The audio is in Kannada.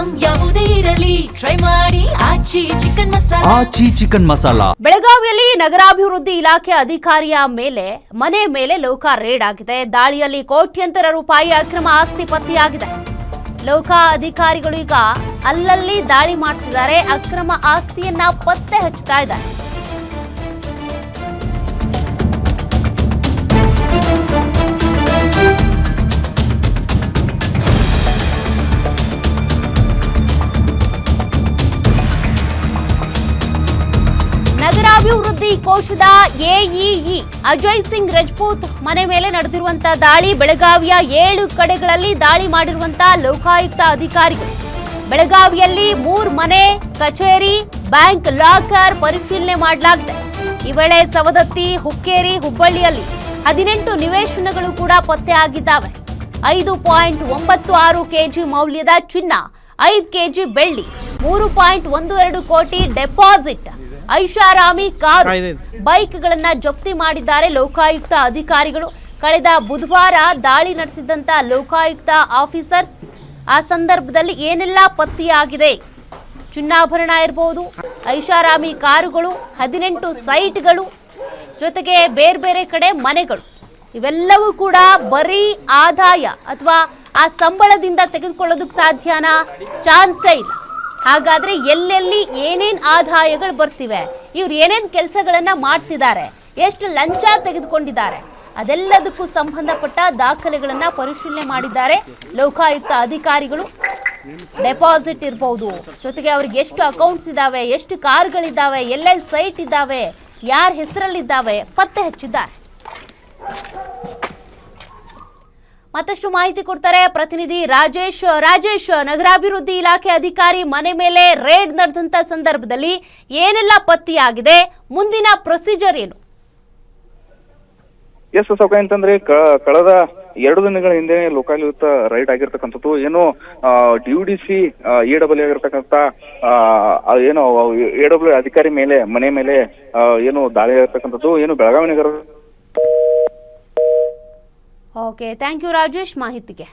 ಐಟಂ ಯಾವುದೇ ಇರಲಿ ಟ್ರೈ ಮಾಡಿ ಆಚಿ ಚಿಕನ್ ಮಸಾಲಾ. ಬೆಳಗಾವಿಯಲ್ಲಿ ನಗರಾಭಿವೃದ್ಧಿ ಇಲಾಖೆ ಅಧಿಕಾರಿಯ ಮನೆ ಮೇಲೆ ಲೋಕ ರೇಡ್ ಆಗಿದೆ. ದಾಳಿಯಲ್ಲಿ ಕೋಟ್ಯಂತರ ರೂಪಾಯಿ ಅಕ್ರಮ ಆಸ್ತಿ ಪತ್ತೆಯಾಗಿದೆ. ಲೋಕ ಅಧಿಕಾರಿಗಳು ಈಗ ಅಲ್ಲಲ್ಲಿ ದಾಳಿ ಮಾಡ್ತಿದ್ದಾರೆ, ಅಕ್ರಮ ಆಸ್ತಿಯನ್ನ ಪತ್ತೆ ಹಚ್ಚುತ್ತಾ ಇದ್ದಾರೆ. ನಗರಾಭಿವೃದ್ಧಿ ಕೋಶದ ಎಇಇ ಅಜಯ್ ಸಿಂಗ್ ರಜಪೂತ್ ಮನೆ ಮೇಲೆ ನಡೆದಿರುವಂತಹ ದಾಳಿ. ಬೆಳಗಾವಿಯ 7 ಕಡೆಗಳಲ್ಲಿ ದಾಳಿ ಮಾಡಿರುವಂತಹ ಲೋಕಾಯುಕ್ತ ಅಧಿಕಾರಿಗಳು ಬೆಳಗಾವಿಯಲ್ಲಿ 3 ಮನೆ, ಕಚೇರಿ, ಬ್ಯಾಂಕ್ ಲಾಕರ್ ಪರಿಶೀಲನೆ ಮಾಡಲಾಗಿದೆ. ಈ ವೇಳೆ ಸವದತ್ತಿ, ಹುಕ್ಕೇರಿ, ಹುಬ್ಬಳ್ಳಿಯಲ್ಲಿ 18 ನಿವೇಶನಗಳು ಕೂಡ ಪತ್ತೆ ಆಗಿದ್ದಾವೆ. 5.96 ಕೆಜಿ ಮೌಲ್ಯದ ಚಿನ್ನ, 5 ಕೆಜಿ ಬೆಳ್ಳಿ, 3.12 ಕೋಟಿ ಡೆಪಾಸಿಟ್, ಐಷಾರಾಮಿ ಕಾರು, ಬೈಕ್ಗಳನ್ನ ಜಪ್ತಿ ಮಾಡಿದ್ದಾರೆ ಲೋಕಾಯುಕ್ತ ಅಧಿಕಾರಿಗಳು. ಕಳೆದ ಬುಧವಾರ ದಾಳಿ ನಡೆಸಿದಂತ ಲೋಕಾಯುಕ್ತ ಆಫೀಸರ್ಸ್ ಆ ಸಂದರ್ಭದಲ್ಲಿ ಏನೆಲ್ಲ ಪತ್ತೆಯಾಗಿದೆ, ಚಿನ್ನಾಭರಣ ಇರಬಹುದು, ಐಷಾರಾಮಿ ಕಾರುಗಳು, 18 ಸೈಟ್ಗಳು, ಜೊತೆಗೆ ಬೇರೆ ಬೇರೆ ಕಡೆ ಮನೆಗಳು, ಇವೆಲ್ಲವೂ ಕೂಡ ಬರೀ ಆದಾಯ ಅಥವಾ ಆ ಸಂಬಳದಿಂದ ತೆಗೆದುಕೊಳ್ಳೋದಕ್ಕೆ ಸಾಧ್ಯನಾ? ಚಾನ್ಸೇ ಇಲ್ಲ. ಹಾಗಾದ್ರೆ ಎಲ್ಲೆಲ್ಲಿ ಏನೇನ್ ಆದಾಯಗಳು ಬರ್ತಿವೆ, ಇವ್ರು ಏನೇನ್ ಕೆಲಸಗಳನ್ನ ಮಾಡ್ತಿದ್ದಾರೆ, ಎಷ್ಟು ಲಂಚ ತೆಗೆದುಕೊಂಡಿದ್ದಾರೆ, ಅದೆಲ್ಲದಕ್ಕೂ ಸಂಬಂಧಪಟ್ಟ ದಾಖಲೆಗಳನ್ನ ಪರಿಶೀಲನೆ ಮಾಡಿದ್ದಾರೆ ಲೋಕಾಯುಕ್ತ ಅಧಿಕಾರಿಗಳು. ಡೆಪಾಸಿಟ್ ಇರಬಹುದು, ಜೊತೆಗೆ ಅವ್ರಿಗೆ ಎಷ್ಟು ಅಕೌಂಟ್ಸ್ ಇದ್ದಾವೆ, ಎಷ್ಟು ಕಾರ್ಗಳಿದ್ದಾವೆ, ಎಲ್ಲೆಲ್ಲಿ ಸೈಟ್ ಇದ್ದಾವೆ, ಯಾರ ಹೆಸರಲ್ಲಿದ್ದಾವೆ ಪತ್ತೆ ಹಚ್ಚಿದ್ದಾರೆ. ಮತ್ತಷ್ಟು ಮಾಹಿತಿ ಕೊಡ್ತಾರೆ ಪ್ರತಿನಿಧಿ ರಾಜೇಶ್, ನಗರಾಭಿವೃದ್ಧಿ ಇಲಾಖೆ ಅಧಿಕಾರಿ ಮನೆ ಮೇಲೆ ರೇಡ್ ನಡೆದಂತ ಸಂದರ್ಭದಲ್ಲಿ ಏನೆಲ್ಲ ಪತ್ತೆಯಾಗಿದೆ, ಮುಂದಿನ ಪ್ರೊಸೀಜರ್ ಏನು? ಎಸ್ ಸೌಕ ಅಂತಂದ್ರೆ ಕಳೆದ 2 ದಿನಗಳ ಹಿಂದೆ ಲೋಕಾಯುಕ್ತ ರೈಡ್ ಆಗಿರ್ತಕ್ಕಂಥದ್ದು. ಏನು ಡಿಯುಡಿಸಿ ಎಡಬ್ಲ್ಯೂ ಆಗಿರ್ತಕ್ಕಂಥ ಏನು ಎಡಬ್ಲ್ಯೂ ಅಧಿಕಾರಿ ಮೇಲೆ ಮನೆ ಮೇಲೆ ಏನು ದಾಳಿ ಆಗಿರ್ತಕ್ಕಂಥದ್ದು. ಏನು ಬೆಳಗಾವಿ ನಗರ. ಓಕೆ, ಥ್ಯಾಂಕ್ ಯು ರಾಜೇಶ್ ಮಾಹಿತಿಗೆ.